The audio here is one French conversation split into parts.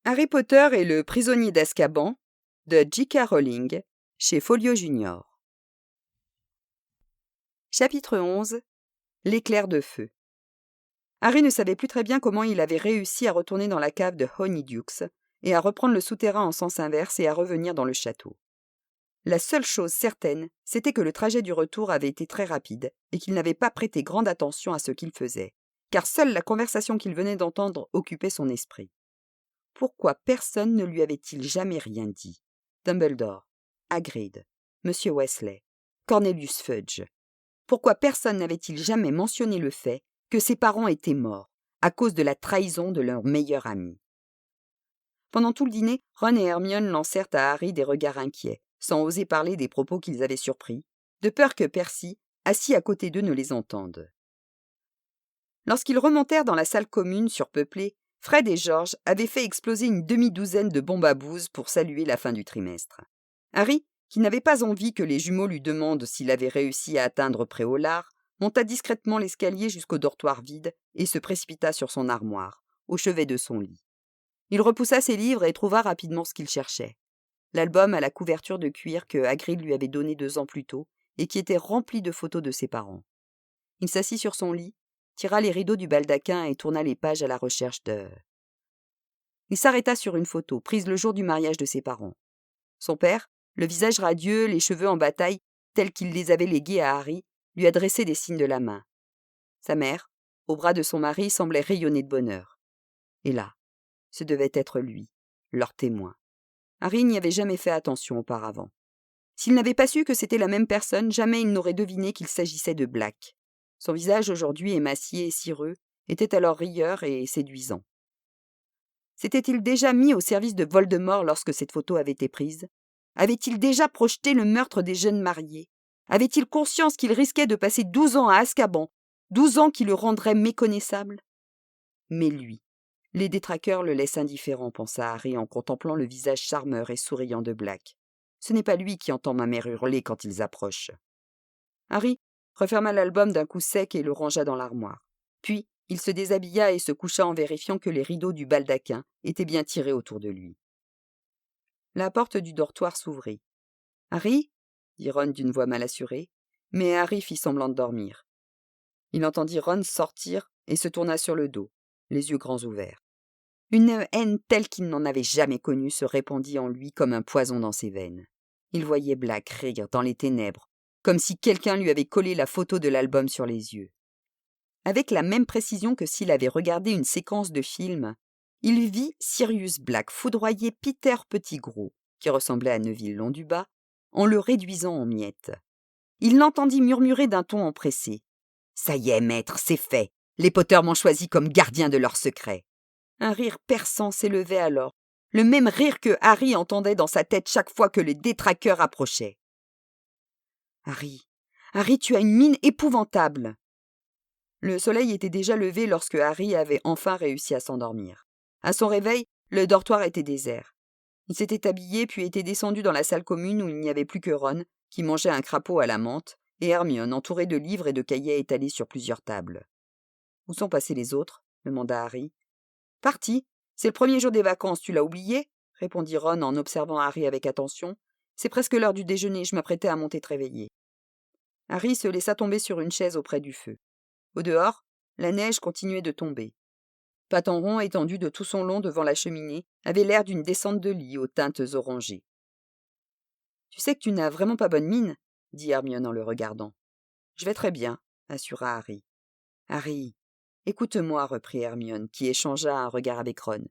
Harry Potter et le prisonnier d'Azkaban de J.K. Rowling chez Folio Junior. Chapitre 11. L'éclair de feu. Harry ne savait plus très bien comment il avait réussi à retourner dans la cave de Honeydukes et à reprendre le souterrain en sens inverse et à revenir dans le château. La seule chose certaine, c'était que le trajet du retour avait été très rapide et qu'il n'avait pas prêté grande attention à ce qu'il faisait, car seule la conversation qu'il venait d'entendre occupait son esprit. Pourquoi personne ne lui avait-il jamais rien dit? Dumbledore, Hagrid, Monsieur Weasley, Cornelius Fudge. Pourquoi personne n'avait-il jamais mentionné le fait que ses parents étaient morts à cause de la trahison de leur meilleur ami? Pendant tout le dîner, Ron et Hermione lancèrent à Harry des regards inquiets, sans oser parler des propos qu'ils avaient surpris, de peur que Percy, assis à côté d'eux, ne les entende. Lorsqu'ils remontèrent dans la salle commune surpeuplée, Fred et George avaient fait exploser une demi-douzaine de bombes à bouse pour saluer la fin du trimestre. Harry, qui n'avait pas envie que les jumeaux lui demandent s'il avait réussi à atteindre Préolard, monta discrètement l'escalier jusqu'au dortoir vide et se précipita sur son armoire, au chevet de son lit. Il repoussa ses livres et trouva rapidement ce qu'il cherchait. L'album à la couverture de cuir que Hagrid lui avait donné 2 ans plus tôt et qui était rempli de photos de ses parents. Il s'assit sur son lit, tira les rideaux du baldaquin et tourna les pages à la recherche de... Il s'arrêta sur une photo, prise le jour du mariage de ses parents. Son père, le visage radieux, les cheveux en bataille, tels qu'il les avait légués à Harry, lui adressait des signes de la main. Sa mère, au bras de son mari, semblait rayonner de bonheur. Et là, ce devait être lui, leur témoin. Harry n'y avait jamais fait attention auparavant. S'il n'avait pas su que c'était la même personne, jamais il n'aurait deviné qu'il s'agissait de Black. Son visage, aujourd'hui émacié et cireux, était alors rieur et séduisant. S'était-il déjà mis au service de Voldemort lorsque cette photo avait été prise? Avait-il déjà projeté le meurtre des jeunes mariés? Avait-il conscience qu'il risquait de passer 12 ans à Azkaban, 12 ans qui le rendraient méconnaissable? Mais lui, les détraqueurs le laissent indifférent, pensa Harry en contemplant le visage charmeur et souriant de Black. Ce n'est pas lui qui entend ma mère hurler quand ils approchent. Harry referma l'album d'un coup sec et le rangea dans l'armoire. Puis, il se déshabilla et se coucha en vérifiant que les rideaux du baldaquin étaient bien tirés autour de lui. La porte du dortoir s'ouvrit. « Harry » dit Ron d'une voix mal assurée, mais Harry fit semblant de dormir. Il entendit Ron sortir et se tourna sur le dos, les yeux grands ouverts. Une haine telle qu'il n'en avait jamais connue se répandit en lui comme un poison dans ses veines. Il voyait Black rire dans les ténèbres, comme si quelqu'un lui avait collé la photo de l'album sur les yeux. Avec la même précision que s'il avait regardé une séquence de film, il vit Sirius Black foudroyer Peter Pettigrew, qui ressemblait à Neville Londubat, en le réduisant en miettes. Il l'entendit murmurer d'un ton empressé. « Ça y est, maître, c'est fait. Les Potter m'ont choisi comme gardien de leur secret. » Un rire perçant s'élevait alors, le même rire que Harry entendait dans sa tête chaque fois que les détraqueurs approchaient. « Harry, tu as une mine épouvantable !» Le soleil était déjà levé lorsque Harry avait enfin réussi à s'endormir. À son réveil, le dortoir était désert. Il s'était habillé puis était descendu dans la salle commune où il n'y avait plus que Ron, qui mangeait un crapaud à la menthe, et Hermione, entourée de livres et de cahiers étalés sur plusieurs tables. « Où sont passés les autres ?» demanda Harry. « Partis. C'est le premier jour des vacances, tu l'as oublié ?» répondit Ron en observant Harry avec attention. « C'est presque l'heure du déjeuner, je m'apprêtais à monter te réveiller. » Harry se laissa tomber sur une chaise auprès du feu. Au dehors, la neige continuait de tomber. Patenron, étendu de tout son long devant la cheminée, avait l'air d'une descente de lit aux teintes orangées. « Tu sais que tu n'as vraiment pas bonne mine ?» dit Hermione en le regardant. « Je vais très bien, » assura Harry. « Harry, écoute-moi, reprit Hermione, qui échangea un regard avec Ron.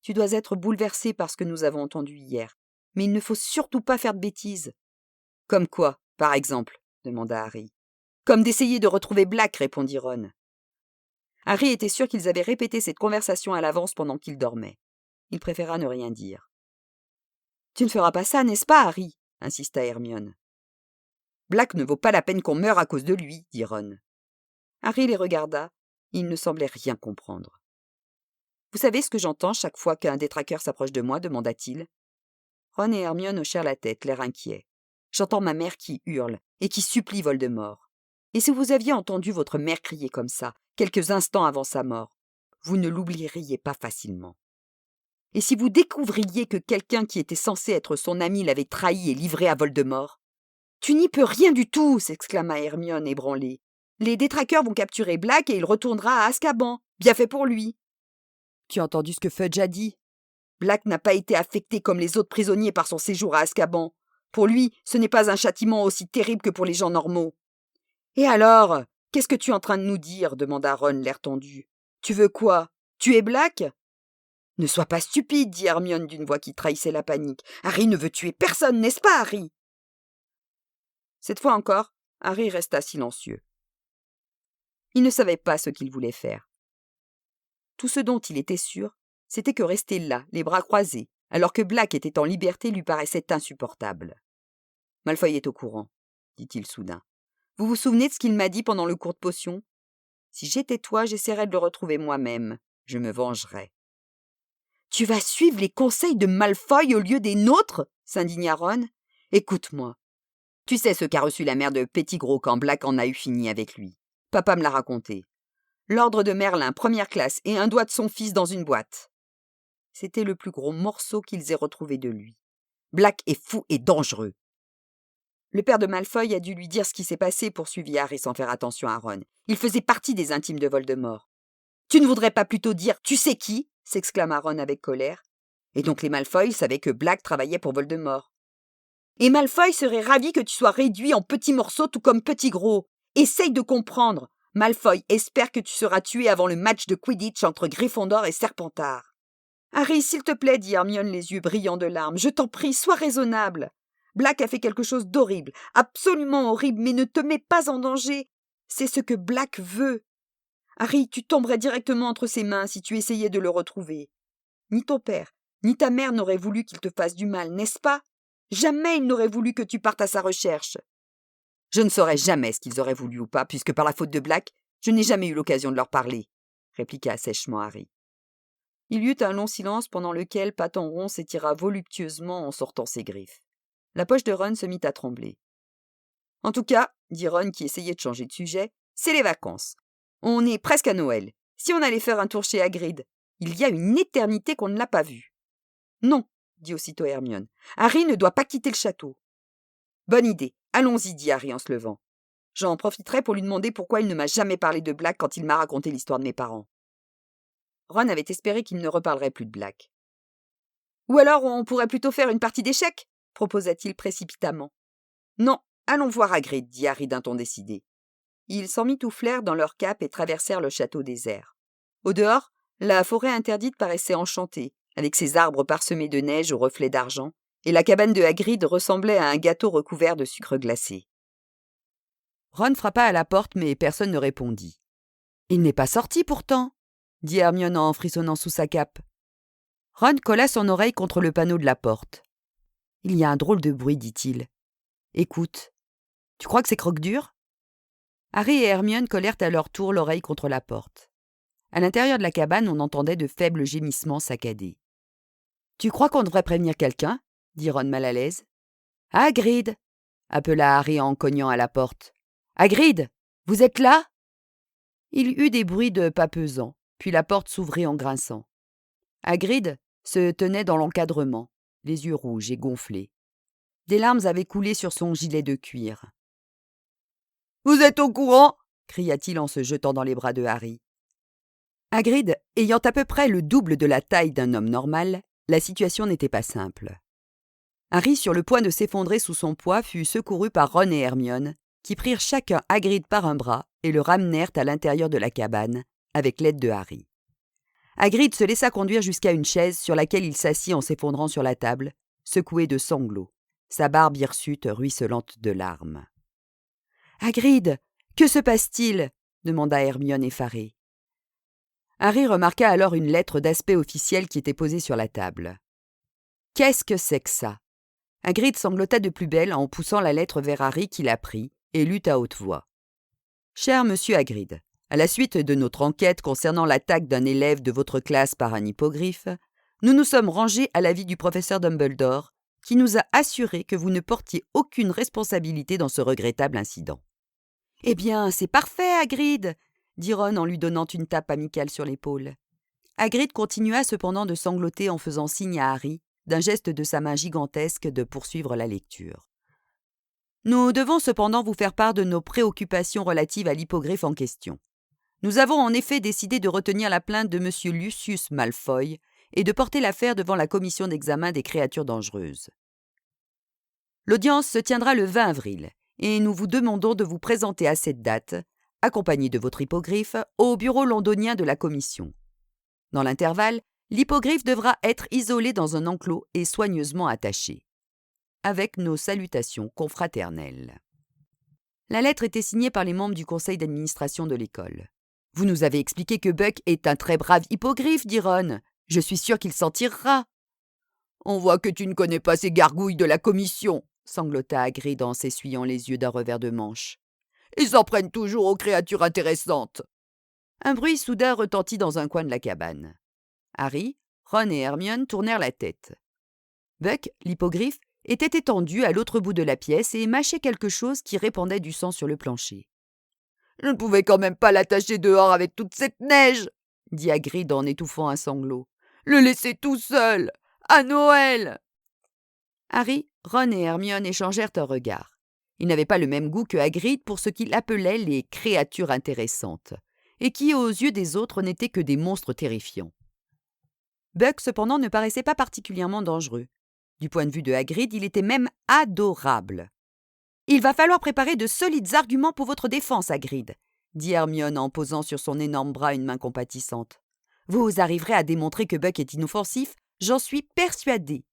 Tu dois être bouleversé par ce que nous avons entendu hier, mais il ne faut surtout pas faire de bêtises. »« Comme quoi, par exemple ?» demanda Harry. « Comme d'essayer de retrouver Black, répondit Ron. Harry était sûr qu'ils avaient répété cette conversation à l'avance pendant qu'il dormait. Il préféra ne rien dire. « Tu ne feras pas ça, n'est-ce pas, Harry ?» insista Hermione. « Black ne vaut pas la peine qu'on meure à cause de lui, » dit Ron. Harry les regarda. Il ne semblait rien comprendre. « Vous savez ce que j'entends chaque fois qu'un détraqueur s'approche de moi ?» demanda-t-il. Ron et Hermione hochèrent la tête, l'air inquiet. « J'entends ma mère qui hurle et qui supplie Voldemort. Et si vous aviez entendu votre mère crier comme ça, quelques instants avant sa mort, vous ne l'oublieriez pas facilement. » Et si vous découvriez que quelqu'un qui était censé être son ami l'avait trahi et livré à Voldemort? Tu n'y peux rien du tout, s'exclama Hermione ébranlée. Les détraqueurs vont capturer Black et il retournera à Azkaban. Bien fait pour lui. Tu as entendu ce que Fudge a dit? Black n'a pas été affecté comme les autres prisonniers par son séjour à Azkaban. Pour lui, ce n'est pas un châtiment aussi terrible que pour les gens normaux. Et alors, qu'est-ce que tu es en train de nous dire? Demanda Ron, l'air tendu. Tu veux quoi? Tuer Black? Ne sois pas stupide, dit Hermione d'une voix qui trahissait la panique. Harry ne veut tuer personne, n'est-ce pas, Harry? Cette fois encore, Harry resta silencieux. Il ne savait pas ce qu'il voulait faire. Tout ce dont il était sûr, c'était que rester là, les bras croisés, alors que Black était en liberté, lui paraissait insupportable. « Malfoy est au courant, dit-il soudain. Vous vous souvenez de ce qu'il m'a dit pendant le cours de potion? Si j'étais toi, j'essaierais de le retrouver moi-même. Je me vengerais. » Tu vas suivre les conseils de Malfoy au lieu des nôtres? S'indigna Ron. Écoute-moi. Tu sais ce qu'a reçu la mère de Pettigrew quand Black en a eu fini avec lui. Papa me l'a raconté. L'ordre de Merlin, première classe, et un doigt de son fils dans une boîte. C'était le plus gros morceau qu'ils aient retrouvé de lui. Black est fou et dangereux. Le père de Malfoy a dû lui dire ce qui s'est passé, poursuivit Harry sans faire attention à Ron. Il faisait partie des intimes de Voldemort. Tu ne voudrais pas plutôt dire « tu sais qui ?» s'exclama Ron avec colère. Et donc les Malfoy savaient que Black travaillait pour Voldemort. Et Malfoy serait ravi que tu sois réduit en petits morceaux tout comme Pettigrew. Essaye de comprendre. Malfoy espère que tu seras tué avant le match de Quidditch entre Gryffondor et Serpentard. Harry, s'il te plaît, dit Hermione les yeux brillants de larmes, je t'en prie, sois raisonnable. Black a fait quelque chose d'horrible, absolument horrible, mais ne te mets pas en danger. C'est ce que Black veut. Harry, tu tomberais directement entre ses mains si tu essayais de le retrouver. Ni ton père, ni ta mère n'auraient voulu qu'il te fasse du mal, n'est-ce pas? Jamais ils n'auraient voulu que tu partes à sa recherche. Je ne saurais jamais ce qu'ils auraient voulu ou pas, puisque par la faute de Black, je n'ai jamais eu l'occasion de leur parler, répliqua sèchement Harry. Il y eut un long silence pendant lequel Paton Rond s'étira voluptueusement en sortant ses griffes. La poche de Ron se mit à trembler. En tout cas, dit Ron qui essayait de changer de sujet, c'est les vacances. On est presque à Noël. Si on allait faire un tour chez Hagrid, il y a une éternité qu'on ne l'a pas vu. Non, dit aussitôt Hermione. Harry ne doit pas quitter le château. Bonne idée. Allons-y, dit Harry en se levant. J'en profiterai pour lui demander pourquoi il ne m'a jamais parlé de Black quand il m'a raconté l'histoire de mes parents. Ron avait espéré qu'il ne reparlerait plus de Black. Ou alors on pourrait plutôt faire une partie d'échecs, proposa-t-il précipitamment. Non, allons voir Hagrid, dit Harry d'un ton décidé. Ils s'emmitouflèrent dans leurs capes et traversèrent le château désert. Au dehors, la forêt interdite paraissait enchantée, avec ses arbres parsemés de neige aux reflets d'argent, et la cabane de Hagrid ressemblait à un gâteau recouvert de sucre glacé. Ron frappa à la porte, mais personne ne répondit. « Il n'est pas sorti pourtant !» dit Hermione en frissonnant sous sa cape. Ron colla son oreille contre le panneau de la porte. « Il y a un drôle de bruit, dit-il. Écoute. Tu crois que c'est Croque-Dur ?» Harry et Hermione collèrent à leur tour l'oreille contre la porte. À l'intérieur de la cabane, on entendait de faibles gémissements saccadés. « Tu crois qu'on devrait prévenir quelqu'un ?» dit Ron mal à l'aise. « Hagrid !» appela Harry en cognant à la porte. « Hagrid, vous êtes là ?» Il y eut des bruits de pas pesants, puis la porte s'ouvrit en grinçant. Hagrid se tenait dans l'encadrement, les yeux rouges et gonflés. Des larmes avaient coulé sur son gilet de cuir. « Vous êtes au courant ?» cria-t-il en se jetant dans les bras de Harry. Hagrid, ayant à peu près le double de la taille d'un homme normal, la situation n'était pas simple. Harry, sur le point de s'effondrer sous son poids, fut secouru par Ron et Hermione, qui prirent chacun Hagrid par un bras et le ramenèrent à l'intérieur de la cabane, avec l'aide de Harry. Hagrid se laissa conduire jusqu'à une chaise sur laquelle il s'assit en s'effondrant sur la table, secoué de sanglots, sa barbe hirsute ruisselante de larmes. « Hagrid, que se passe-t-il » demanda Hermione effarée. Harry remarqua alors une lettre d'aspect officiel qui était posée sur la table. « Qu'est-ce que c'est que ça ?» Hagrid sanglota de plus belle en poussant la lettre vers Harry qui la prit et lut à haute voix. « Cher monsieur Hagrid, à la suite de notre enquête concernant l'attaque d'un élève de votre classe par un hippogriffe, nous nous sommes rangés à l'avis du professeur Dumbledore, qui nous a assuré que vous ne portiez aucune responsabilité dans ce regrettable incident. »« Eh bien, c'est parfait, Hagrid !» dit Ron en lui donnant une tape amicale sur l'épaule. Hagrid continua cependant de sangloter en faisant signe à Harry, d'un geste de sa main gigantesque, de poursuivre la lecture. Nous devons cependant vous faire part de nos préoccupations relatives à l'hippogriffe en question. Nous avons en effet décidé de retenir la plainte de M. Lucius Malfoy et de porter l'affaire devant la commission d'examen des créatures dangereuses. L'audience se tiendra le 20 avril et nous vous demandons de vous présenter à cette date, accompagné de votre hippogriffe, au bureau londonien de la commission. Dans l'intervalle, l'hippogriffe devra être isolé dans un enclos et soigneusement attaché. Avec nos salutations confraternelles. La lettre était signée par les membres du conseil d'administration de l'école. « Vous nous avez expliqué que Buck est un très brave hippogriffe, dit Ron. Je suis sûr qu'il s'en tirera. »« On voit que tu ne connais pas ces gargouilles de la commission, » sanglota Hagrid en s'essuyant les yeux d'un revers de manche. « Ils s'en prennent toujours aux créatures intéressantes. » Un bruit soudain retentit dans un coin de la cabane. Harry, Ron et Hermione tournèrent la tête. Buck, l'hippogriffe, était étendu à l'autre bout de la pièce et mâchait quelque chose qui répandait du sang sur le plancher. « Je ne pouvais quand même pas l'attacher dehors avec toute cette neige, » dit Hagrid en étouffant un sanglot. « Le laisser tout seul, à Noël !» Harry, Ron et Hermione échangèrent un regard. Ils n'avaient pas le même goût que Hagrid pour ce qu'il appelait les créatures intéressantes, et qui, aux yeux des autres, n'étaient que des monstres terrifiants. Buck, cependant, ne paraissait pas particulièrement dangereux. Du point de vue de Hagrid, il était même adorable. « Il va falloir préparer de solides arguments pour votre défense, Hagrid, » dit Hermione en posant sur son énorme bras une main compatissante. « Vous arriverez à démontrer que Buck est inoffensif, j'en suis persuadée. »«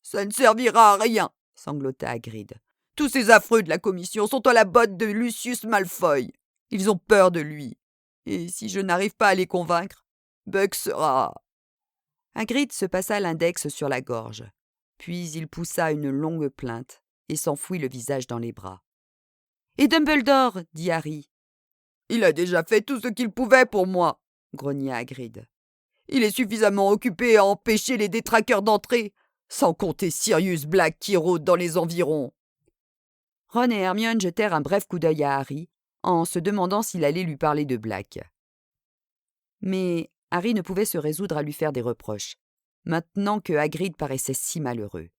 Ça ne servira à rien, » sanglota Hagrid. « Tous ces affreux de la commission sont à la botte de Lucius Malfoy. Ils ont peur de lui. Et si je n'arrive pas à les convaincre, Buck sera... » Hagrid se passa l'index sur la gorge. Puis il poussa une longue plainte et s'enfouit le visage dans les bras. « Et Dumbledore » dit Harry. « Il a déjà fait tout ce qu'il pouvait pour moi, » grogna Hagrid. « Il est suffisamment occupé à empêcher les détraqueurs d'entrer, sans compter Sirius Black qui rôde dans les environs. » Ron et Hermione jetèrent un bref coup d'œil à Harry, en se demandant s'il allait lui parler de Black. Mais Harry ne pouvait se résoudre à lui faire des reproches, maintenant que Hagrid paraissait si malheureux.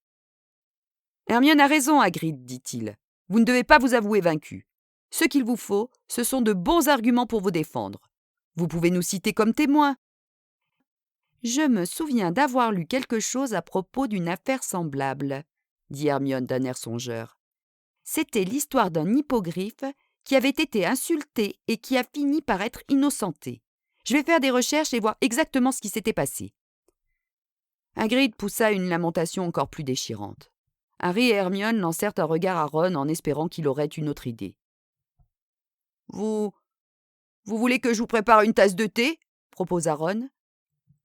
« Hermione a raison, Hagrid, dit-il. Vous ne devez pas vous avouer vaincu. Ce qu'il vous faut, ce sont de bons arguments pour vous défendre. Vous pouvez nous citer comme témoins. » « Je me souviens d'avoir lu quelque chose à propos d'une affaire semblable, » dit Hermione d'un air songeur. « C'était l'histoire d'un hippogriffe qui avait été insulté et qui a fini par être innocenté. Je vais faire des recherches et voir exactement ce qui s'était passé. » Hagrid poussa une lamentation encore plus déchirante. Harry et Hermione lancèrent un regard à Ron en espérant qu'il aurait une autre idée. « Vous voulez que je vous prépare une tasse de thé ?» proposa Ron.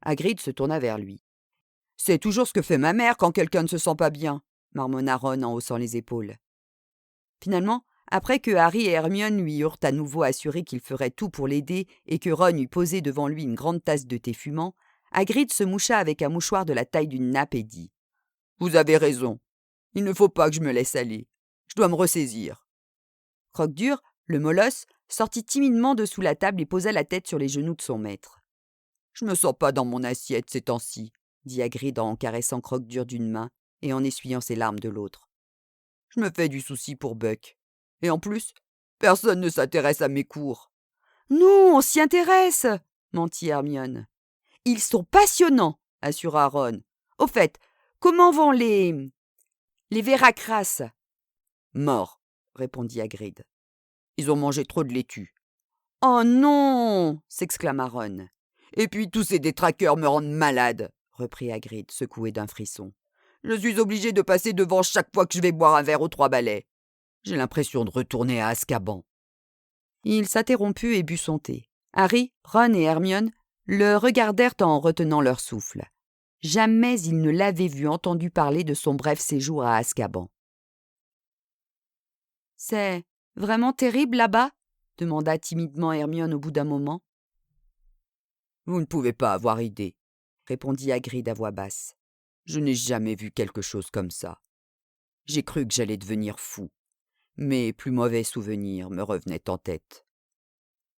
Hagrid se tourna vers lui. « C'est toujours ce que fait ma mère quand quelqu'un ne se sent pas bien, » marmonna Ron en haussant les épaules. Finalement, après que Harry et Hermione lui eurent à nouveau assuré qu'ils feraient tout pour l'aider et que Ron eut posé devant lui une grande tasse de thé fumant, Hagrid se moucha avec un mouchoir de la taille d'une nappe et dit « Vous avez raison. Il ne faut pas que je me laisse aller. Je dois me ressaisir. » Croque-Dur, le molosse, sortit timidement de sous la table et posa la tête sur les genoux de son maître. « Je me sens pas dans mon assiette ces temps-ci, » dit Hagrid en caressant Croque-Dur d'une main et en essuyant ses larmes de l'autre. « Je me fais du souci pour Buck. Et en plus, personne ne s'intéresse à mes cours. »« Nous, on s'y intéresse !» mentit Hermione. « Ils sont passionnants !» assura Ron. « Au fait, comment vont les Veracras ?»« Morts, » répondit Hagrid. « Ils ont mangé trop de laitue. »« Oh non !» s'exclama Ron. « Et puis tous ces détraqueurs me rendent malade, » reprit Hagrid, secoué d'un frisson. « Je suis obligé de passer devant chaque fois que je vais boire un verre aux 3 balais. J'ai l'impression de retourner à Azkaban. » Il s'interromput et but son thé. Harry, Ron et Hermione le regardèrent en retenant leur souffle. Jamais ils ne l'avaient vu entendu parler de son bref séjour à Azkaban. « C'est vraiment terrible là-bas ?» demanda timidement Hermione au bout d'un moment. « Vous ne pouvez pas avoir idée, » répondit Hagrid à voix basse. « Je n'ai jamais vu quelque chose comme ça. J'ai cru que j'allais devenir fou. Mes plus mauvais souvenirs me revenaient en tête.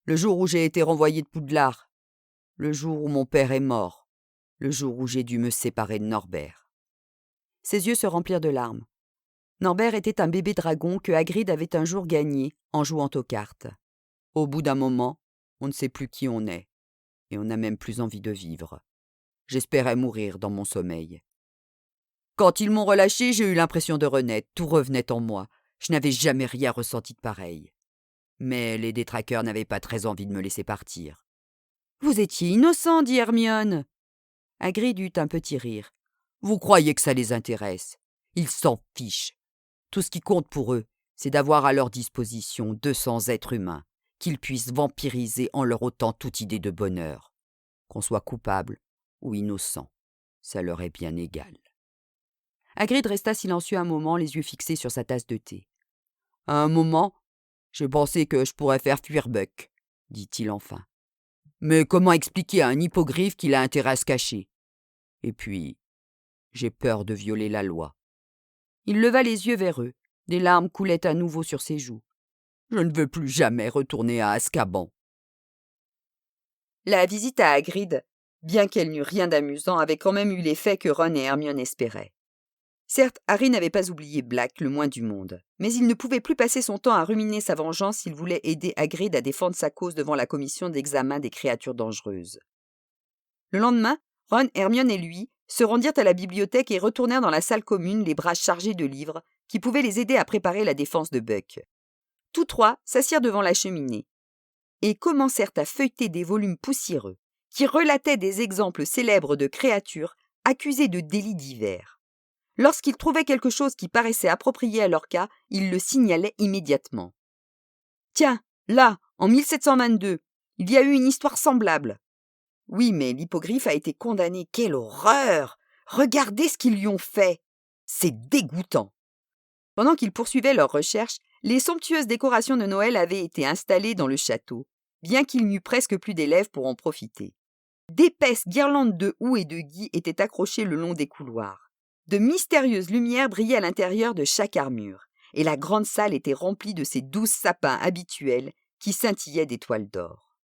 Le jour où j'ai été renvoyé de Poudlard, Le jour où mon père est mort. Le jour où j'ai dû me séparer de Norbert. » Ses yeux se remplirent de larmes. Norbert était un bébé dragon que Hagrid avait un jour gagné en jouant aux cartes. Au bout d'un moment, on ne sait plus qui on est, et on n'a même plus envie de vivre. J'espérais mourir dans mon sommeil. Quand ils m'ont relâché, j'ai eu l'impression de renaître, tout revenait en moi. Je n'avais jamais rien ressenti de pareil. Mais les détraqueurs n'avaient pas très envie de me laisser partir. « Vous étiez innocent, dit Hermione. » Hagrid eut un petit rire. « Vous croyez que ça les intéresse? Ils s'en fichent. Tout ce qui compte pour eux, c'est d'avoir à leur disposition 200 êtres humains, qu'ils puissent vampiriser en leur ôtant toute idée de bonheur. Qu'on soit coupable ou innocent, ça leur est bien égal. » Hagrid resta silencieux un moment, les yeux fixés sur sa tasse de thé. « À un moment, j'ai pensé que je pourrais faire fuir Buck, dit-il enfin. Mais comment expliquer à un hippogriffe qu'il a intérêt à se cacher? Et puis, j'ai peur de violer la loi. » Il leva les yeux vers eux. Des larmes coulaient à nouveau sur ses joues. « Je ne veux plus jamais retourner à Azkaban. » La visite à Hagrid, bien qu'elle n'eût rien d'amusant, avait quand même eu l'effet que Ron et Hermione espéraient. Certes, Harry n'avait pas oublié Black le moins du monde, mais il ne pouvait plus passer son temps à ruminer sa vengeance s'il voulait aider Hagrid à défendre sa cause devant la commission d'examen des créatures dangereuses. Le lendemain, Ron, Hermione et lui se rendirent à la bibliothèque et retournèrent dans la salle commune, les bras chargés de livres qui pouvaient les aider à préparer la défense de Buck. Tous trois s'assirent devant la cheminée et commencèrent à feuilleter des volumes poussiéreux qui relataient des exemples célèbres de créatures accusées de délits divers. Lorsqu'ils trouvaient quelque chose qui paraissait approprié à leur cas, ils le signalaient immédiatement. « Tiens, là, en 1722, il y a eu une histoire semblable. »« Oui, mais l'hippogriffe a été condamné. Quelle horreur! Regardez ce qu'ils lui ont fait! C'est dégoûtant !» Pendant qu'ils poursuivaient leurs recherches, les somptueuses décorations de Noël avaient été installées dans le château, bien qu'il n'y eût presque plus d'élèves pour en profiter. D'épaisses guirlandes de houx et de gui étaient accrochées le long des couloirs. De mystérieuses lumières brillaient à l'intérieur de chaque armure, et la grande salle était remplie de ces 12 sapins habituels qui scintillaient d'étoiles d'or.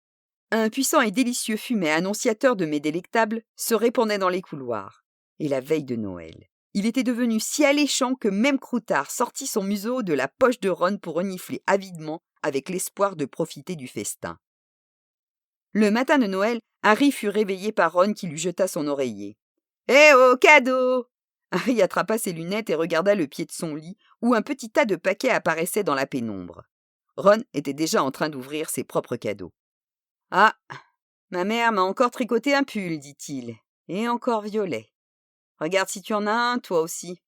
Un puissant et délicieux fumet annonciateur de mets délectables se répandait dans les couloirs. Et la veille de Noël, il était devenu si alléchant que même Croutard sortit son museau de la poche de Ron pour renifler avidement avec l'espoir de profiter du festin. Le matin de Noël, Harry fut réveillé par Ron qui lui jeta son oreiller. « Eh oh, cadeau !» Harry attrapa ses lunettes et regarda le pied de son lit, où un petit tas de paquets apparaissait dans la pénombre. Ron était déjà en train d'ouvrir ses propres cadeaux. « Ah, ma mère m'a encore tricoté un pull, dit-il, et encore violet. Regarde si tu en as un, toi aussi. »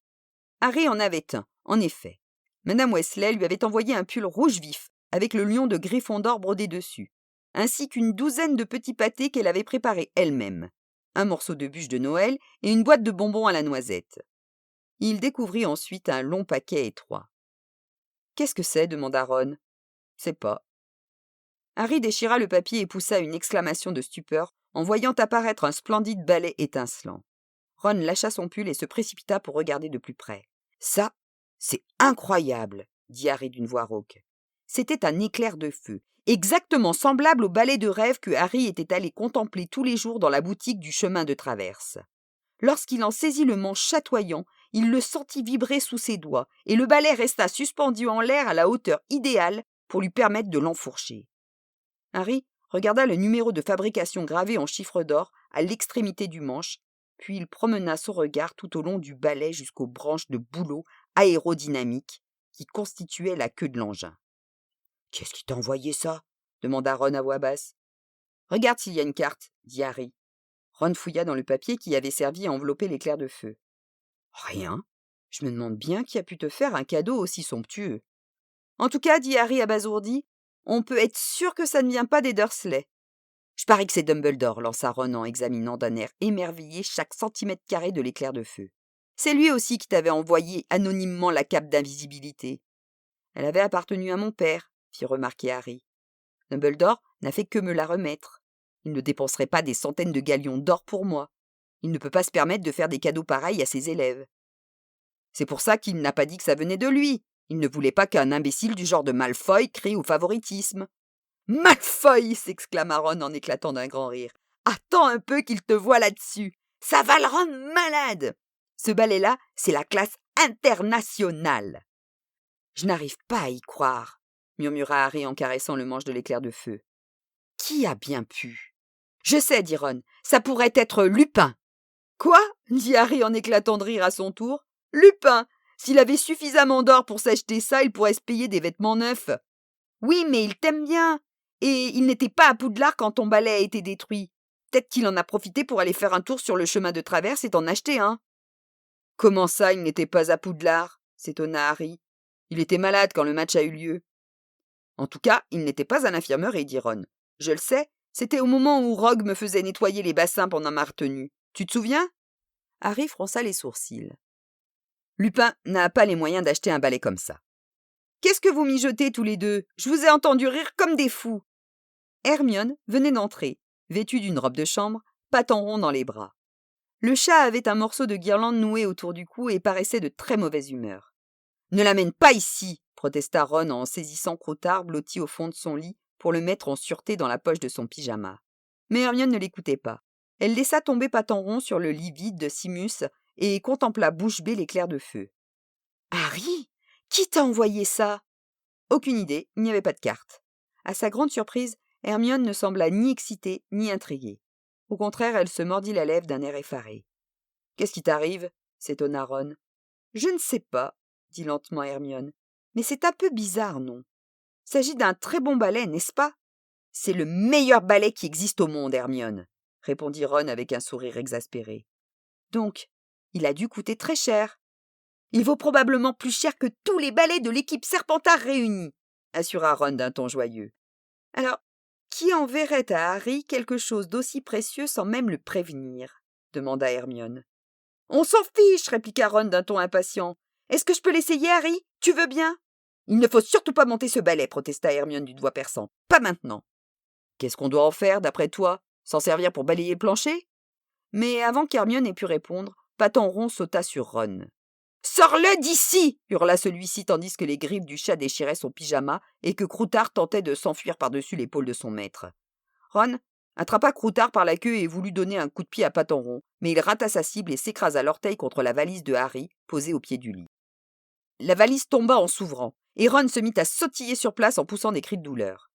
Harry en avait un, en effet. Madame Weasley lui avait envoyé un pull rouge vif, avec le lion de Gryffondor brodé dessus, ainsi qu'une douzaine de petits pâtés qu'elle avait préparés elle-même, un morceau de bûche de Noël et une boîte de bonbons à la noisette. Il découvrit ensuite un long paquet étroit. « Qu'est-ce que c'est » demanda Ron. « C'est pas. » Harry déchira le papier et poussa une exclamation de stupeur en voyant apparaître un splendide balai étincelant. Ron lâcha son pull et se précipita pour regarder de plus près. « Ça, c'est incroyable !» dit Harry d'une voix rauque. C'était un éclair de feu, exactement semblable au balai de rêve que Harry était allé contempler tous les jours dans la boutique du chemin de traverse. Lorsqu'il en saisit le manche chatoyant, il le sentit vibrer sous ses doigts, et le balai resta suspendu en l'air à la hauteur idéale pour lui permettre de l'enfourcher. Harry regarda le numéro de fabrication gravé en chiffres d'or à l'extrémité du manche, puis il promena son regard tout au long du balai jusqu'aux branches de bouleau aérodynamiques qui constituaient la queue de l'engin. « Qu'est-ce qui t'a envoyé ça ?» demanda Ron à voix basse. « Regarde s'il y a une carte, » dit Harry. Ron fouilla dans le papier qui avait servi à envelopper l'éclair de feu. « Rien. Je me demande bien qui a pu te faire un cadeau aussi somptueux. »« En tout cas, dit Harry abasourdi, on peut être sûr que ça ne vient pas des Dursley. »« Je parie que c'est Dumbledore, » lança Ron en examinant d'un air émerveillé chaque centimètre carré de l'éclair de feu. « C'est lui aussi qui t'avait envoyé anonymement la cape d'invisibilité. »« Elle avait appartenu à mon père, » fit remarquer Harry. « Dumbledore n'a fait que me la remettre. Il ne dépenserait pas des centaines de galions d'or pour moi. Il ne peut pas se permettre de faire des cadeaux pareils à ses élèves. C'est pour ça qu'il n'a pas dit que ça venait de lui. Il ne voulait pas qu'un imbécile du genre de Malfoy crie au favoritisme. « Malfoy !» s'exclama Ron en éclatant d'un grand rire. Attends un peu qu'il te voie là-dessus. Ça va le rendre malade. Ce ballet-là, c'est la classe internationale. Je n'arrive pas à y croire, murmura Harry en caressant le manche de l'éclair de feu. Qui a bien pu? Je sais, dit Ron, ça pourrait être Lupin. Quoi? Dit Harry en éclatant de rire à son tour. Lupin! S'il avait suffisamment d'or pour s'acheter ça, il pourrait se payer des vêtements neufs. Oui, mais il t'aime bien. Et il n'était pas à Poudlard quand ton balai a été détruit. Peut-être qu'il en a profité pour aller faire un tour sur le chemin de traverse et t'en acheter un. Comment ça, il n'était pas à Poudlard? S'étonna Harry. Il était malade quand le match a eu lieu. En tout cas, il n'était pas à l'infirmerie, dit Ron. Je le sais, c'était au moment où Rogue me faisait nettoyer les bassins pendant ma retenue. Tu te souviens? Harry fronça les sourcils. Lupin n'a pas les moyens d'acheter un balai comme ça. Qu'est-ce que vous mijotez tous les deux? Je vous ai entendu rire comme des fous. Hermione venait d'entrer, vêtue d'une robe de chambre, pattes en rond dans les bras. Le chat avait un morceau de guirlande noué autour du cou et paraissait de très mauvaise humeur. Ne l'amène pas ici, protesta Ron en saisissant Croutard blotti au fond de son lit pour le mettre en sûreté dans la poche de son pyjama. Mais Hermione ne l'écoutait pas. Elle laissa tomber pattes en rond sur le lit vide de Simus et contempla bouche bée l'éclair de feu. Harry, qui t'a envoyé ça? Aucune idée, il n'y avait pas de carte. À sa grande surprise, Hermione ne sembla ni excitée ni intriguée. Au contraire, elle se mordit la lèvre d'un air effaré. Qu'est-ce qui t'arrive? S'étonna Ron. Je ne sais pas, dit lentement Hermione. Mais c'est un peu bizarre, non? Il s'agit d'un très bon balai, n'est-ce pas? C'est le meilleur balai qui existe au monde, Hermione, répondit Ron avec un sourire exaspéré. Donc, il a dû coûter très cher. Il vaut probablement plus cher que tous les balais de l'équipe Serpentard réunis, assura Ron d'un ton joyeux. Alors, qui enverrait à Harry quelque chose d'aussi précieux sans même le prévenir? Demanda Hermione. On s'en fiche, répliqua Ron d'un ton impatient. Est-ce que je peux l'essayer, Harry? Tu veux bien? Il ne faut surtout pas monter ce balai, protesta Hermione d'une voix perçante. Pas maintenant. Qu'est-ce qu'on doit en faire, d'après toi? S'en servir pour balayer le plancher? Mais avant qu'Hermione ait pu répondre, Pattes en rond sauta sur Ron. Sors-le d'ici! Hurla celui-ci tandis que les griffes du chat déchiraient son pyjama et que Croutard tentait de s'enfuir par-dessus l'épaule de son maître. Ron attrapa Croutard par la queue et voulut donner un coup de pied à Pattes en rond, mais il rata sa cible et s'écrasa l'orteil contre la valise de Harry, posée au pied du lit. La valise tomba en s'ouvrant, et Ron se mit à sautiller sur place en poussant des cris de douleur.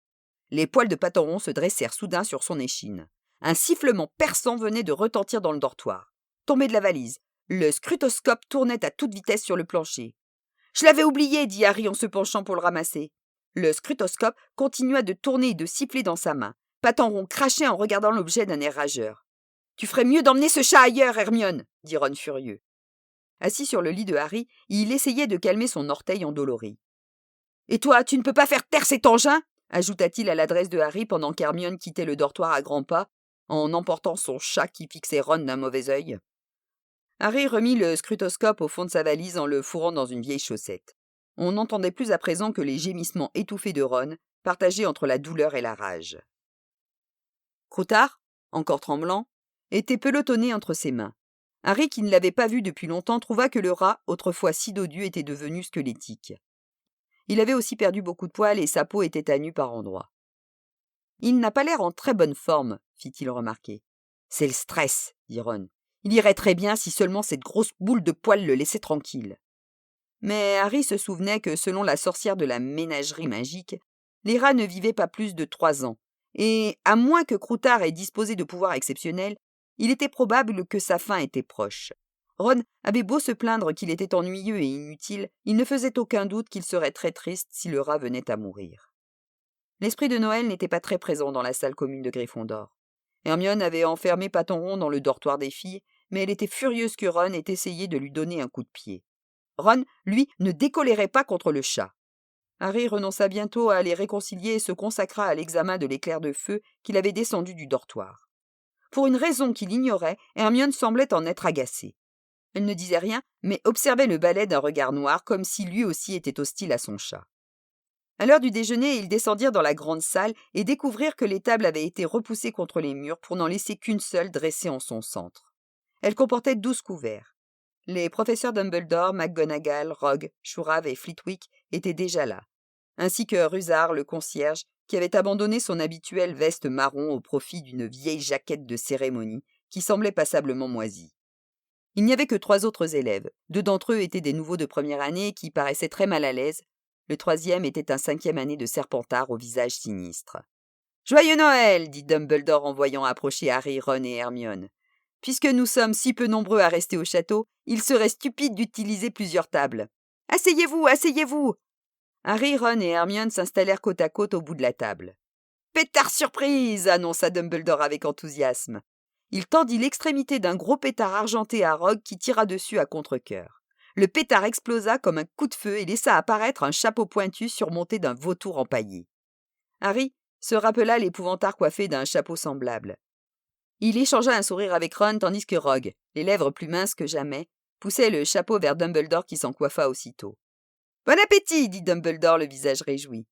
Les poils de Pattes en rond se dressèrent soudain sur son échine. Un sifflement perçant venait de retentir dans le dortoir. Tombé de la valise, le scrutoscope tournait à toute vitesse sur le plancher. « Je l'avais oublié, dit Harry en se penchant pour le ramasser. Le scrutoscope continua de tourner et de siffler dans sa main. Pattes en rond crachait en regardant l'objet d'un air rageur. « Tu ferais mieux d'emmener ce chat ailleurs, Hermione, dit Ron furieux. Assis sur le lit de Harry, il essayait de calmer son orteil endolori. « Et toi, tu ne peux pas faire taire cet engin ?» ajouta-t-il à l'adresse de Harry pendant qu'Hermione quittait le dortoir à grands pas, en emportant son chat qui fixait Ron d'un mauvais œil. Harry remit le scrutoscope au fond de sa valise en le fourrant dans une vieille chaussette. On n'entendait plus à présent que les gémissements étouffés de Ron, partagés entre la douleur et la rage. Croutard, encore tremblant, était pelotonné entre ses mains. Harry, qui ne l'avait pas vu depuis longtemps, trouva que le rat, autrefois si dodu, était devenu squelettique. Il avait aussi perdu beaucoup de poils et sa peau était à nu par endroits. « Il n'a pas l'air en très bonne forme, fit-il remarquer. « C'est le stress, dit Ron. Il irait très bien si seulement cette grosse boule de poils le laissait tranquille. » Mais Harry se souvenait que, selon la sorcière de la ménagerie magique, les rats ne vivaient pas plus de 3 ans, et, à moins que Croutard ait disposé de pouvoirs exceptionnels, il était probable que sa fin était proche. Ron avait beau se plaindre qu'il était ennuyeux et inutile, il ne faisait aucun doute qu'il serait très triste si le rat venait à mourir. L'esprit de Noël n'était pas très présent dans la salle commune de Gryffondor. Hermione avait enfermé Pattes en rond dans le dortoir des filles, mais elle était furieuse que Ron ait essayé de lui donner un coup de pied. Ron, lui, ne décolérait pas contre le chat. Harry renonça bientôt à les réconcilier et se consacra à l'examen de l'éclair de feu qu'il avait descendu du dortoir. Pour une raison qu'il ignorait, Hermione semblait en être agacée. Elle ne disait rien, mais observait le balai d'un regard noir, comme si lui aussi était hostile à son chat. À l'heure du déjeuner, ils descendirent dans la grande salle et découvrirent que les tables avaient été repoussées contre les murs pour n'en laisser qu'une seule dressée en son centre. Elle comportait 12 couverts. Les professeurs Dumbledore, McGonagall, Rogue, Chourave et Flitwick étaient déjà là, ainsi que Rusard, le concierge, qui avait abandonné son habituelle veste marron au profit d'une vieille jaquette de cérémonie qui semblait passablement moisie. Il n'y avait que 3 autres élèves. 2 d'entre eux étaient des nouveaux de première année qui paraissaient très mal à l'aise. Le 3e était un 5e année de Serpentard au visage sinistre. « Joyeux Noël !» dit Dumbledore en voyant approcher Harry, Ron et Hermione. « Puisque nous sommes si peu nombreux à rester au château, il serait stupide d'utiliser plusieurs tables. Asseyez-vous, asseyez-vous !» Harry, Ron et Hermione s'installèrent côte à côte au bout de la table. « Pétard surprise !» annonça Dumbledore avec enthousiasme. Il tendit l'extrémité d'un gros pétard argenté à Rogue qui tira dessus à contre-cœur. Le pétard explosa comme un coup de feu et laissa apparaître un chapeau pointu surmonté d'un vautour empaillé. Harry se rappela l'épouvantard coiffé d'un chapeau semblable. Il échangea un sourire avec Ron tandis que Rogue, les lèvres plus minces que jamais, poussait le chapeau vers Dumbledore qui s'en coiffa aussitôt. « Bon appétit !» dit Dumbledore, le visage réjoui.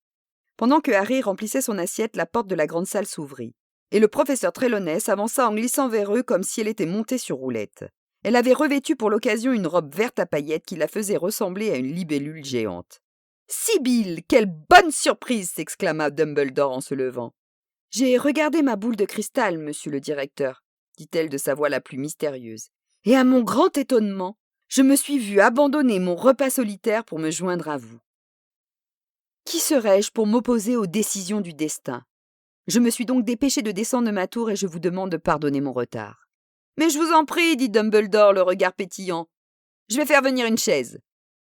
Pendant que Harry remplissait son assiette, la porte de la grande salle s'ouvrit, et le professeur Trelawney s'avança en glissant vers eux comme si elle était montée sur roulette. Elle avait revêtu pour l'occasion une robe verte à paillettes qui la faisait ressembler à une libellule géante. « Sibylle, quelle bonne surprise !» s'exclama Dumbledore en se levant. « J'ai regardé ma boule de cristal, monsieur le directeur, » dit-elle de sa voix la plus mystérieuse. « Et à mon grand étonnement, je me suis vue abandonner mon repas solitaire pour me joindre à vous. Qui serais-je pour m'opposer aux décisions du destin ? Je me suis donc dépêché de descendre de ma tour et je vous demande de pardonner mon retard. »« Mais je vous en prie, dit Dumbledore, le regard pétillant. Je vais faire venir une chaise. »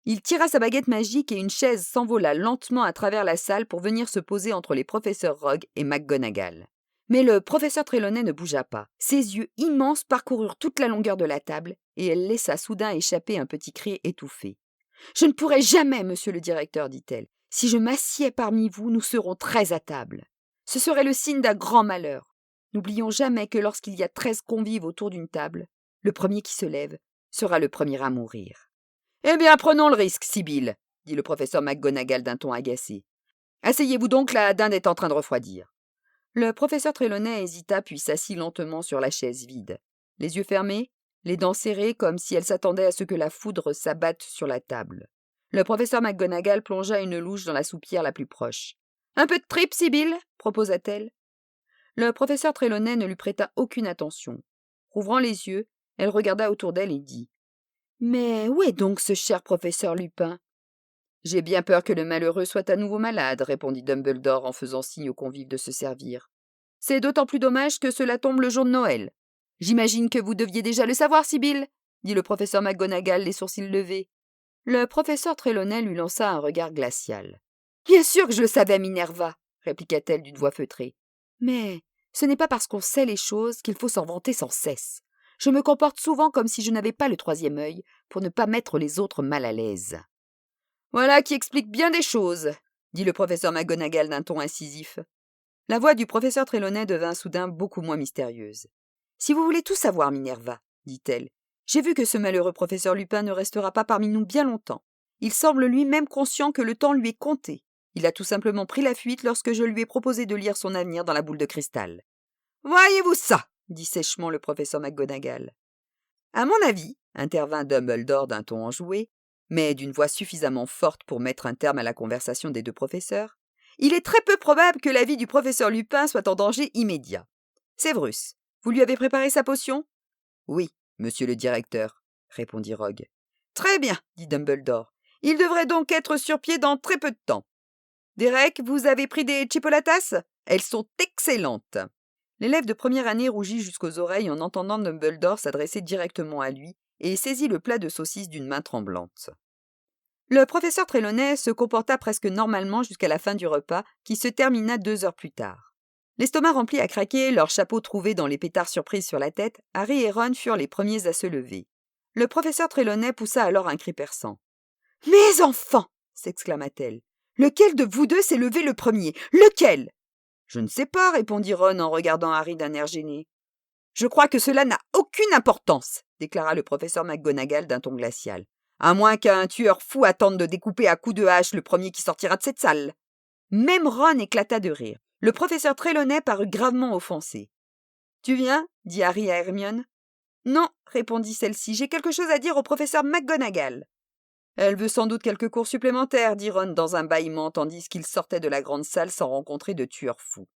Il tira sa baguette magique et une chaise s'envola lentement à travers la salle pour venir se poser entre les professeurs Rogue et McGonagall. Mais le professeur Trelawney ne bougea pas. Ses yeux immenses parcoururent toute la longueur de la table et elle laissa soudain échapper un petit cri étouffé. « Je ne pourrai jamais, monsieur le directeur, dit-elle. Si je m'assieds parmi vous, nous serons 13 à table. Ce serait le signe d'un grand malheur. N'oublions jamais que lorsqu'il y a 13 convives autour d'une table, le premier qui se lève sera le premier à mourir. »« Eh bien, prenons le risque, Sibylle, dit le professeur McGonagall d'un ton agacé. Asseyez-vous donc, la dinde est en train de refroidir. » Le professeur Trelawney hésita puis s'assit lentement sur la chaise vide, les yeux fermés, les dents serrées comme si elle s'attendait à ce que la foudre s'abatte sur la table. Le professeur McGonagall plongea une louche dans la soupière la plus proche. « Un peu de tripe, Sibylle » proposa-t-elle. Le professeur Trelawney ne lui prêta aucune attention. Rouvrant les yeux, elle regarda autour d'elle et dit « Mais où est donc ce cher professeur Lupin ?»« J'ai bien peur que le malheureux soit à nouveau malade, » répondit Dumbledore en faisant signe aux convives de se servir. « C'est d'autant plus dommage que cela tombe le jour de Noël. J'imagine que vous deviez déjà le savoir, Sibylle, dit le professeur McGonagall, les sourcils levés. Le professeur Trelawney lui lança un regard glacial. « Bien sûr que je le savais, Minerva, » répliqua-t-elle d'une voix feutrée. « Mais ce n'est pas parce qu'on sait les choses qu'il faut s'en vanter sans cesse. Je me comporte souvent comme si je n'avais pas le 3e œil pour ne pas mettre les autres mal à l'aise. »« Voilà qui explique bien des choses, » dit le professeur McGonagall d'un ton incisif. La voix du professeur Trelawney devint soudain beaucoup moins mystérieuse. « Si vous voulez tout savoir, Minerva, dit-elle, j'ai vu que ce malheureux professeur Lupin ne restera pas parmi nous bien longtemps. Il semble lui-même conscient que le temps lui est compté. Il a tout simplement pris la fuite lorsque je lui ai proposé de lire son avenir dans la boule de cristal. »« Voyez-vous ça ?» dit sèchement le professeur McGonagall. « À mon avis, » intervint Dumbledore d'un ton enjoué, mais d'une voix suffisamment forte pour mettre un terme à la conversation des 2 professeurs, « il est très peu probable que la vie du professeur Lupin soit en danger immédiat. Séverus, vous lui avez préparé sa potion ?»« Oui, monsieur le directeur, » répondit Rogue. « Très bien, dit Dumbledore. Il devrait donc être sur pied dans très peu de temps. Derek, vous avez pris des chipolatas ? Elles sont excellentes. » L'élève de première année rougit jusqu'aux oreilles en entendant Dumbledore s'adresser directement à lui et saisit le plat de saucisses d'une main tremblante. Le professeur Trelawney se comporta presque normalement jusqu'à la fin du repas, qui se termina 2 heures plus tard. L'estomac rempli à craquer, leurs chapeaux trouvés dans les pétards surprises sur la tête, Harry et Ron furent les premiers à se lever. Le professeur Trelawney poussa alors un cri perçant. « Mes enfants !» s'exclama-t-elle. « Lequel de vous 2 s'est levé le premier ? Lequel ?» « Je ne sais pas, » répondit Ron en regardant Harry d'un air gêné. « Je crois que cela n'a aucune importance, » déclara le professeur McGonagall d'un ton glacial. « À moins qu'un tueur fou attende de découper à coups de hache le premier qui sortira de cette salle. » Même Ron éclata de rire. Le professeur Trelawney parut gravement offensé. « Tu viens ?» dit Harry à Hermione. « Non, » répondit celle-ci, « j'ai quelque chose à dire au professeur McGonagall. » Elle veut sans doute quelques cours supplémentaires, dit Ron dans un bâillement, tandis qu'ils sortaient de la grande salle sans rencontrer de tueur fou.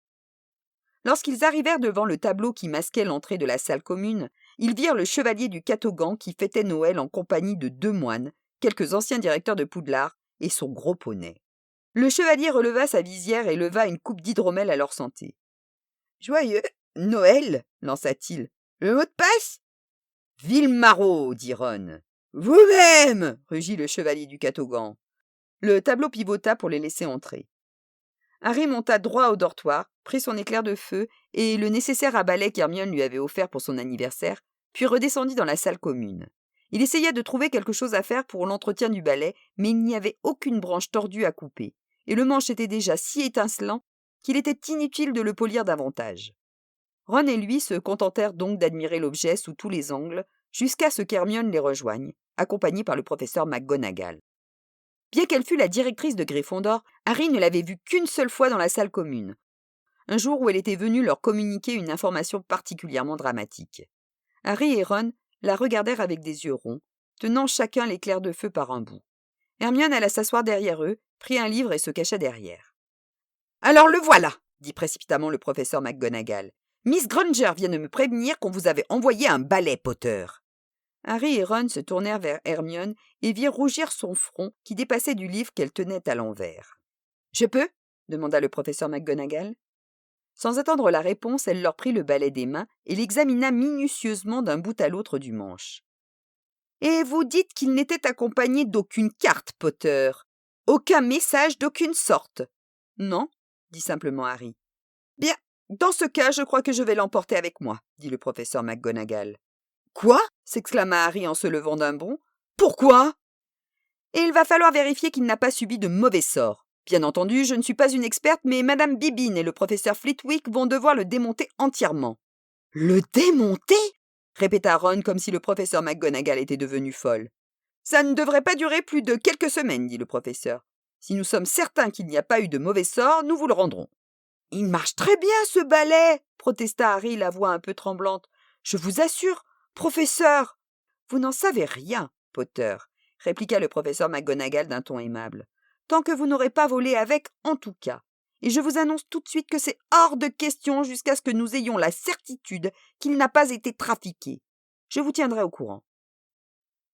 Lorsqu'ils arrivèrent devant le tableau qui masquait l'entrée de la salle commune, ils virent le chevalier du Catogan qui fêtait Noël en compagnie de 2 moines, quelques anciens directeurs de Poudlard et son gros poney. Le chevalier releva sa visière et leva une coupe d'hydromel à leur santé. « Joyeux Noël » lança-t-il. « Le mot de passe » ?»« Villemaraud » dit Ron. « Vous-même » rugit le chevalier du Catogan. Le tableau pivota pour les laisser entrer. Harry monta droit au dortoir, prit son éclair de feu et le nécessaire à balai qu'Hermione lui avait offert pour son anniversaire, puis redescendit dans la salle commune. Il essaya de trouver quelque chose à faire pour l'entretien du balai, mais il n'y avait aucune branche tordue à couper, et le manche était déjà si étincelant qu'il était inutile de le polir davantage. Ron et lui se contentèrent donc d'admirer l'objet sous tous les angles, jusqu'à ce qu'Hermione les rejoigne, accompagnée par le professeur McGonagall. Bien qu'elle fût la directrice de Gryffondor, Harry ne l'avait vue qu'une seule fois dans la salle commune, un jour où elle était venue leur communiquer une information particulièrement dramatique. Harry et Ron la regardèrent avec des yeux ronds, tenant chacun l'éclair de feu par un bout. Hermione alla s'asseoir derrière eux, prit un livre et se cacha derrière. « Alors le voilà !» dit précipitamment le professeur McGonagall. « Miss Granger vient de me prévenir qu'on vous avait envoyé un balai, Potter. » Harry et Ron se tournèrent vers Hermione et virent rougir son front qui dépassait du livre qu'elle tenait à l'envers. « Je peux » demanda le professeur McGonagall. Sans attendre la réponse, elle leur prit le balai des mains et l'examina minutieusement d'un bout à l'autre du manche. « Et vous dites qu'il n'était accompagné d'aucune carte, Potter. Aucun message d'aucune sorte. »« Non, » dit simplement Harry. « Bien, dans ce cas, je crois que je vais l'emporter avec moi, » dit le professeur McGonagall. « Quoi » s'exclama Harry en se levant d'un bond. « Pourquoi ?»« Et il va falloir vérifier qu'il n'a pas subi de mauvais sorts. Bien entendu, je ne suis pas une experte, mais Madame Bibine et le professeur Flitwick vont devoir le démonter entièrement. »« Le démonter ?» répéta Ron comme si le professeur McGonagall était devenu folle. « Ça ne devrait pas durer plus de quelques semaines, dit le professeur. Si nous sommes certains qu'il n'y a pas eu de mauvais sorts, nous vous le rendrons. »« Il marche très bien, ce balai !» protesta Harry, la voix un peu tremblante. « Je vous assure, professeur !»« Vous n'en savez rien, Potter, » répliqua le professeur McGonagall d'un ton aimable. « Tant que vous n'aurez pas volé avec, en tout cas. Et je vous annonce tout de suite que c'est hors de question jusqu'à ce que nous ayons la certitude qu'il n'a pas été trafiqué. Je vous tiendrai au courant. »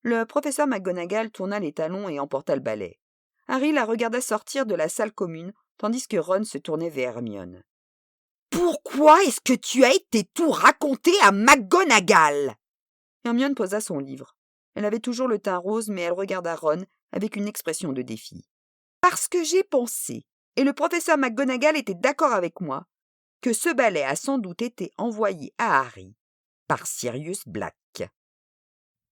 Le professeur McGonagall tourna les talons et emporta le balai. Harry la regarda sortir de la salle commune, tandis que Ron se tournait vers Hermione. « Pourquoi est-ce que tu as été tout raconté à McGonagall ?» Hermione posa son livre. Elle avait toujours le teint rose, mais elle regarda Ron avec une expression de défi. « Parce que j'ai pensé, et le professeur McGonagall était d'accord avec moi, que ce balai a sans doute été envoyé à Harry par Sirius Black. »